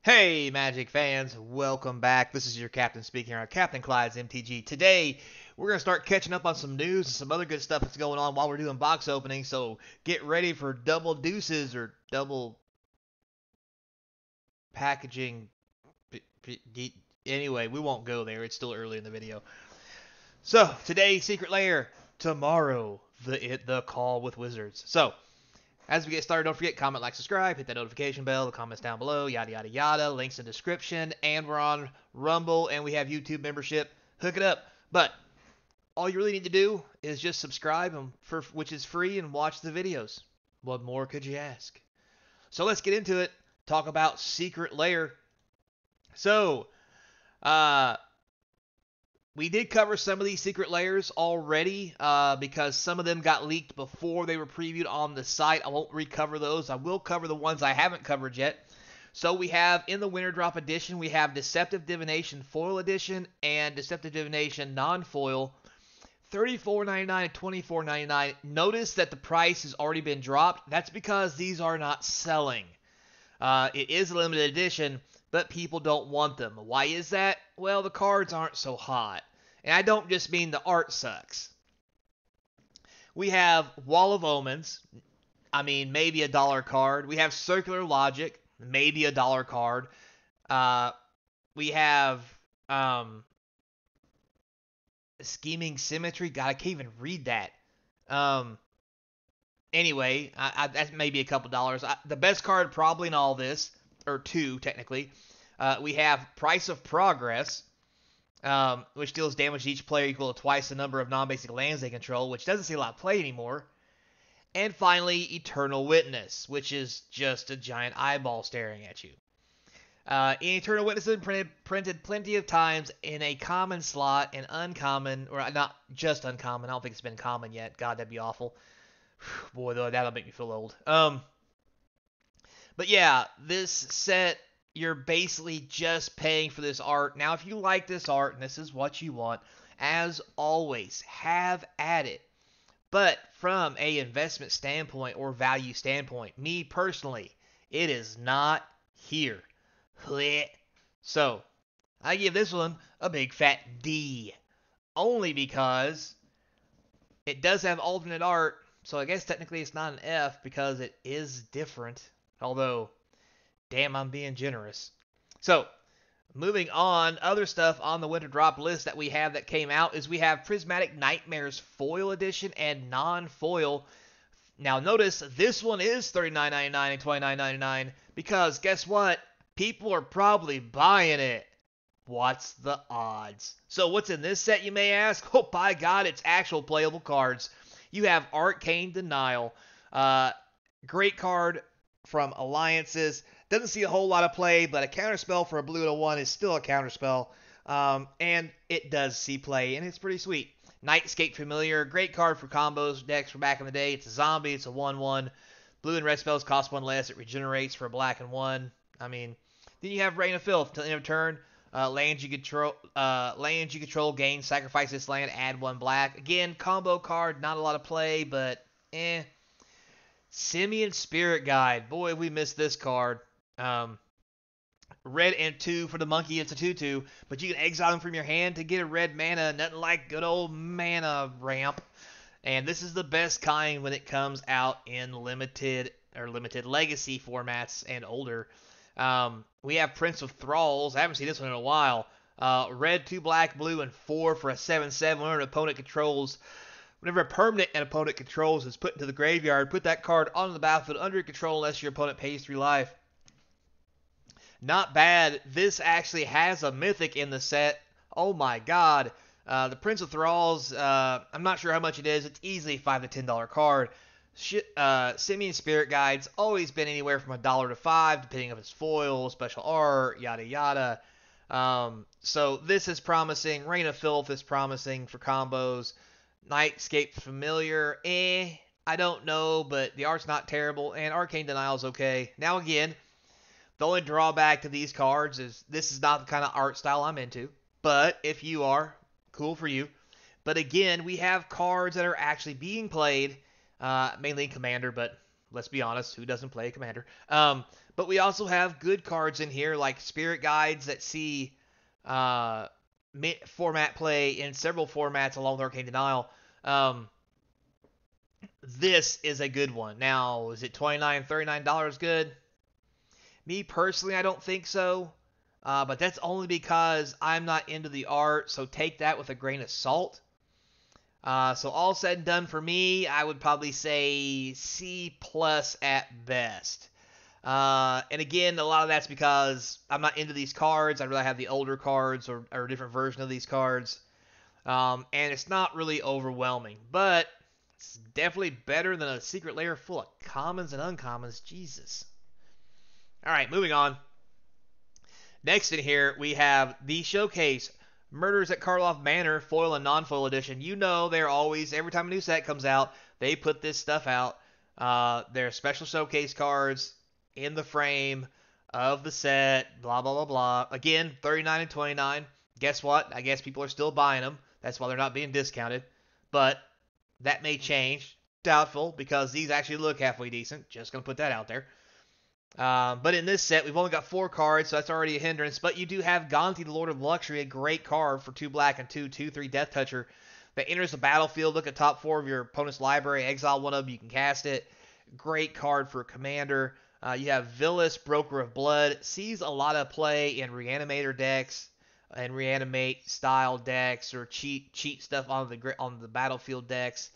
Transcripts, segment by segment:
Hey, Magic fans, welcome back. This is your captain speaking on Capnclydes MTG. Today, we're going to start catching up on some news and some other good stuff that's going on while we're doing box openings. So get ready for double deuces or double packaging. Anyway, we won't go there. It's still early in the video. So today, Secret Lair. Tomorrow, the call with Wizards. So as we get started, don't forget, comment, like, subscribe, hit that notification bell, the comments down below, yada, yada, yada, links in the description, and we're on Rumble, and we have YouTube membership. Hook it up. But all you really need to do is just subscribe, which is free, and watch the videos. What more could you ask? So let's get into it. Talk about Secret Lair. So, we did cover some of these secret layers already because some of them got leaked before they were previewed on the site. I won't recover those. I will cover the ones I haven't covered yet. So we have in the Winter Drop Edition, we have Deceptive Divination Foil Edition and Deceptive Divination Non-Foil, $34.99 and $24.99. Notice that the price has already been dropped. That's because these are not selling. It is a limited edition, but people don't want them. Why is that? Well, the cards aren't so hot. And I don't just mean the art sucks. We have Wall of Omens. I mean, maybe a dollar card. We have Circular Logic. Maybe a dollar card. We have Scheming Symmetry. God, I can't even read that. Anyway, that's maybe a couple dollars. The best card probably in all this, or two technically, we have Price of Progress, which deals damage to each player equal to twice the number of non-basic lands they control, which doesn't see a lot of play anymore. And finally, Eternal Witness, which is just a giant eyeball staring at you. Eternal Witness has been printed plenty of times in a common slot and uncommon, or not just uncommon. I don't think it's been common yet. God, that'd be awful. Boy, though, that'll make me feel old. But yeah, this set, you're basically just paying for this art. Now, if you like this art and this is what you want, as always, have at it. But from a investment standpoint or value standpoint, me personally, it is not here. So, I give this one a big fat D. Only because it does have alternate art. So I guess technically it's not an F because it is different. Although, damn, I'm being generous. So, moving on, other stuff on the Winter Drop list that we have that came out is we have Prismatic Nightmares Foil Edition and Non-Foil. Now notice, this one is $39.99 and $29.99 because guess what? People are probably buying it. What's the odds? So what's in this set, you may ask? Oh, by God, it's actual playable cards. You have Arcane Denial. Great card from Alliances. Doesn't see a whole lot of play, but a counterspell for a blue and a 1 is still a counterspell. And it does see play, and it's pretty sweet. Nightscape Familiar. Great card for combos decks from back in the day. It's a zombie. It's a 1/1. Blue and red spells cost 1 less. It regenerates for a black and 1. I mean, then you have Reign of Filth. Until the end of turn, lands you control gain, sacrifice this land, add 1 black. Again, combo card, not a lot of play, but eh. Simian Spirit Guide. Boy, we missed this card. Red and 2 for the monkey. It's a 2/2, but you can exile him from your hand to get a red mana. Nothing like good old mana ramp. And this is the best kind when it comes out in limited legacy formats and older. We have Prince of Thralls. I haven't seen this one in a while. Red, 2 black, blue, and 4 for a 7/7. Whenever an opponent controls, whenever a permanent an opponent controls is put into the graveyard, put that card onto the battlefield under your control unless your opponent pays 3 life. Not bad. This actually has a mythic in the set. Oh my God. The Prince of Thralls, I'm not sure how much it is. It's easily a $5 to $10 card. Simian Spirit Guide's always been anywhere from $1 to $5, depending on its foil, special art, yada yada. So this is promising. Reign of Filth is promising for combos. Nightscape Familiar, I don't know, but the art's not terrible, and Arcane Denial's okay. Now again, the only drawback to these cards is this is not the kind of art style I'm into, but if you are, cool for you. But again, we have cards that are actually being played, mainly in Commander, but Let's be honest, who doesn't play Commander? But we also have good cards in here like Spirit Guides that see uh, format play in several formats along with Arcane Denial. This is a good one. Now, is it $29, $39 good? Me personally, I don't think so. But that's only because I'm not into the art, so take that with a grain of salt. So all said and done for me, I would probably say C plus at best. And again, a lot of that's because I'm not into these cards. I'd rather have the older cards or a different version of these cards. And it's not really overwhelming, but it's definitely better than a secret lair full of commons and uncommons. Jesus. All right, moving on. Next in here, we have the Showcase Murders at Karloff Manor foil and non-foil edition. You know they're always, every time a new set comes out, they put this stuff out. They're special showcase cards in the frame of the set, blah, blah, blah, blah. Again, $39 and $29. Guess what? I guess people are still buying them. That's why they're not being discounted. But that may change. Doubtful, because these actually look halfway decent. Just going to put that out there. But in this set, we've only got 4 cards, so that's already a hindrance. But you do have Gonti, the Lord of Luxury, a great card for 2 black and 2/3 Death Toucher that enters the battlefield. Look at top 4 of your opponent's library, exile one of them, you can cast it. Great card for Commander. You have Villas, Broker of Blood, sees a lot of play in Reanimator decks and Reanimate style decks or cheat stuff on the battlefield decks.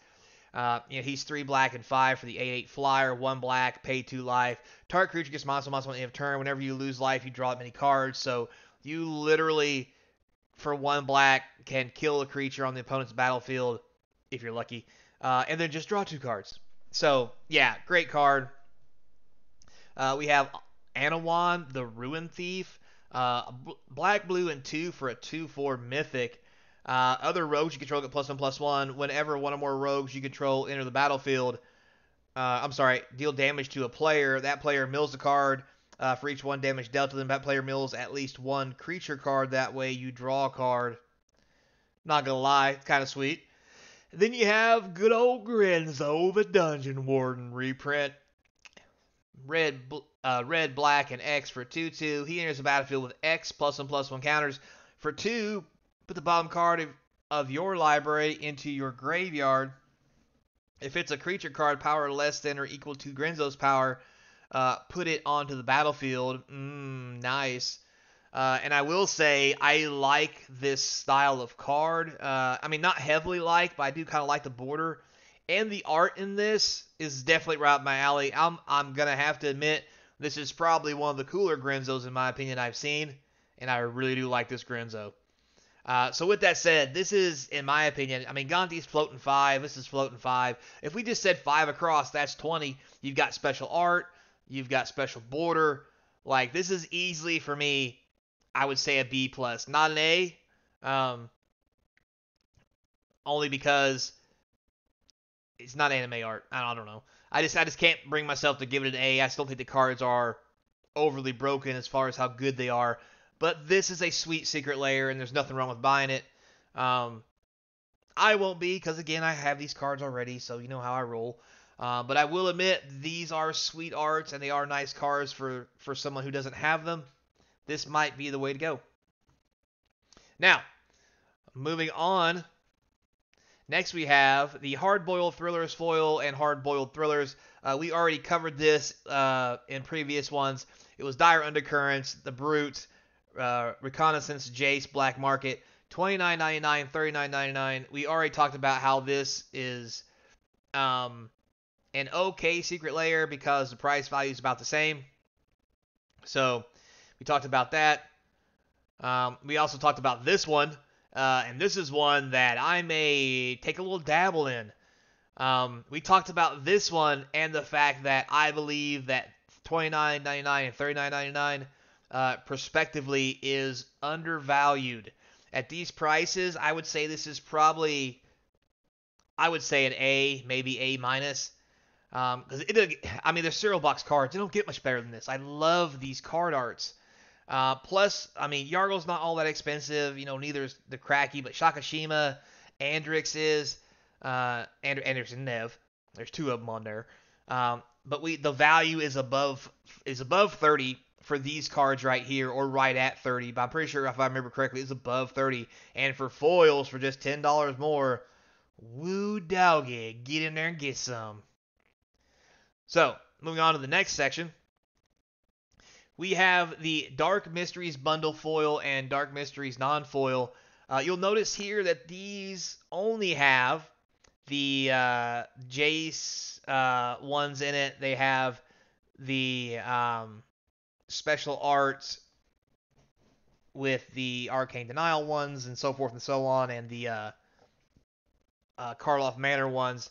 He's 3 black and 5 for the 8/8 flyer, 1 black, pay 2 life. Target creature gets monster at the end of turn. Whenever you lose life, you draw that many cards. So you literally, for 1 black, can kill a creature on the opponent's battlefield if you're lucky, and then just draw 2 cards. So yeah, great card. We have Anawan, the Ruin Thief, black, blue, and 2 for a 2/4 mythic. Other rogues you control get +1/+1. Whenever one or more rogues you control enter the battlefield, deal damage to a player. That player mills a card. For each 1 damage dealt to them, that player mills at least 1 creature card. That way you draw a card. Not gonna lie, it's kind of sweet. Then you have good old Grenzo, the Dungeon Warden reprint. Red, black, and X for 2/2. He enters the battlefield with X +1/+1 counters. For 2, put the bottom card of your library into your graveyard. If it's a creature card, power less than or equal to Grenzo's power, put it onto the battlefield. Nice. And I will say, I like this style of card. Not heavily like, but I do kind of like the border. And the art in this is definitely right up my alley. I'm going to have to admit, this is probably one of the cooler Grenzos, in my opinion, I've seen. And I really do like this Grenzo. So with that said, this is, in my opinion, Gonti's floating 5. This is floating 5. If we just said 5 across, that's 20. You've got special art. You've got special border. Like, this is easily, for me, I would say a B+. Not an A. Only because it's not anime art. I don't know. I just can't bring myself to give it an A. I still think the cards are overly broken as far as how good they are. But this is a sweet secret lair, and there's nothing wrong with buying it. I won't be, because again, I have these cards already, so you know how I roll. But I will admit, these are sweet arts, and they are nice cards for someone who doesn't have them. This might be the way to go. Now, moving on. Next we have the Hard-Boiled Thrillers foil and Hard-Boiled Thrillers. We already covered this in previous ones. It was Dire Undercurrents, The Brute, Reconnaissance, Jace, Black Market, $29.99, $39.99. We already talked about how this is an okay secret lair because the price value is about the same. So we talked about that. We also talked about this one. And this is one that I may take a little dabble in. We talked about this one and the fact that I believe that $29.99 and $39.99 prospectively is undervalued. At these prices, I would say this is probably, I would say an A, maybe A-. Because they're cereal box cards. They don't get much better than this. I love these card arts. Plus, Yargle's not all that expensive. Neither is the Cracky, but Shakashima, Andrix is, Andrix and Nev. There's 2 of them on there. but the value is above 30 for these cards right here, or right at 30. But I'm pretty sure if I remember correctly, it's above 30. And for foils for just $10 more, woo doggy, get in there and get some. So moving on to the next section, we have the Dark Mysteries bundle foil and Dark Mysteries non-foil. You'll notice here that these only have the Jace ones in it. They have the special arts with the Arcane Denial ones and so forth and so on, and the Karloff Manor ones.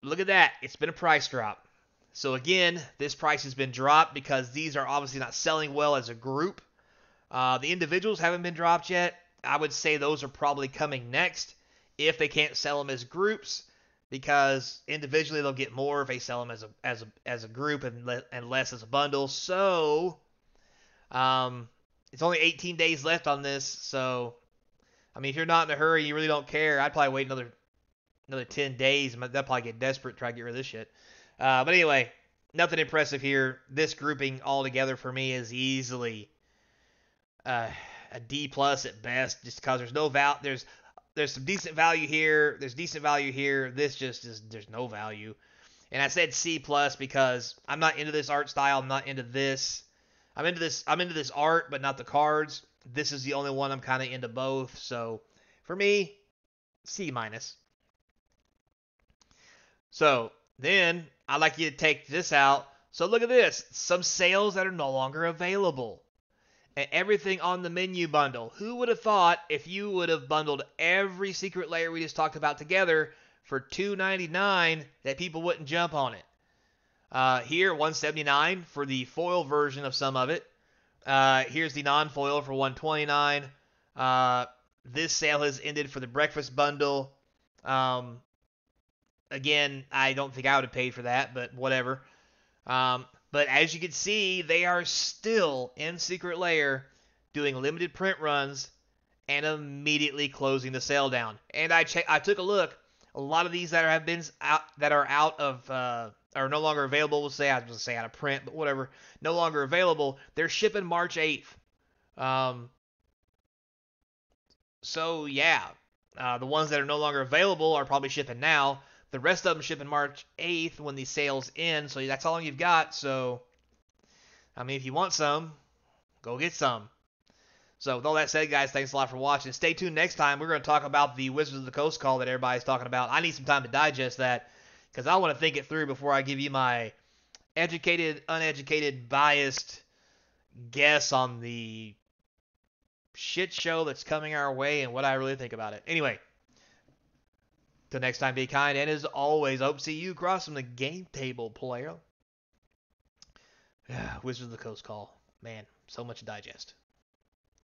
Look at that. It's been a price drop. So again, this price has been dropped because these are obviously not selling well as a group. The individuals haven't been dropped yet. I would say those are probably coming next if they can't sell them as groups, because individually they'll get more if they sell them as a group and less as a bundle. So it's only 18 days left on this. So I mean, if you're not in a hurry, you really don't care, I'd probably wait another 10 days. They'll probably get desperate to try to get rid of this shit. But anyway, nothing impressive here. This grouping altogether for me is easily a D plus at best, just because there's no there's some decent value here. There's decent value here. This just is, there's no value. And I said C plus because I'm not into this art style. I'm not into this. I'm into this art, but not the cards. This is the only one I'm kind of into both. So for me, C minus. So then I'd like you to take this out. So look at this. Some sales that are no longer available. And everything on the menu bundle. Who would have thought if you would have bundled every secret layer we just talked about together for $2.99 that people wouldn't jump on it? Here, $179 for the foil version of some of it. Here's the non-foil for $129. This sale has ended for the breakfast bundle. Again, I don't think I would have paid for that, but whatever. But as you can see, they are still in Secret Lair doing limited print runs and immediately closing the sale down. And I took a look. A lot of these that are out of are no longer available. We'll say, I was going to say out of print, but whatever. No longer available. They're shipping March 8th. So yeah, the ones that are no longer available are probably shipping now. The rest of them shipping March 8th when the sales end, so that's all you've got. So, I mean, if you want some, go get some. So, with all that said, guys, thanks a lot for watching. Stay tuned next time. We're going to talk about the Wizards of the Coast call that everybody's talking about. I need some time to digest that because I want to think it through before I give you my educated, uneducated, biased guess on the shit show that's coming our way and what I really think about it. Anyway. Till next time, be kind, and as always, I hope to see you across from the game table, player. Wizards of the Coast call. Man, so much to digest.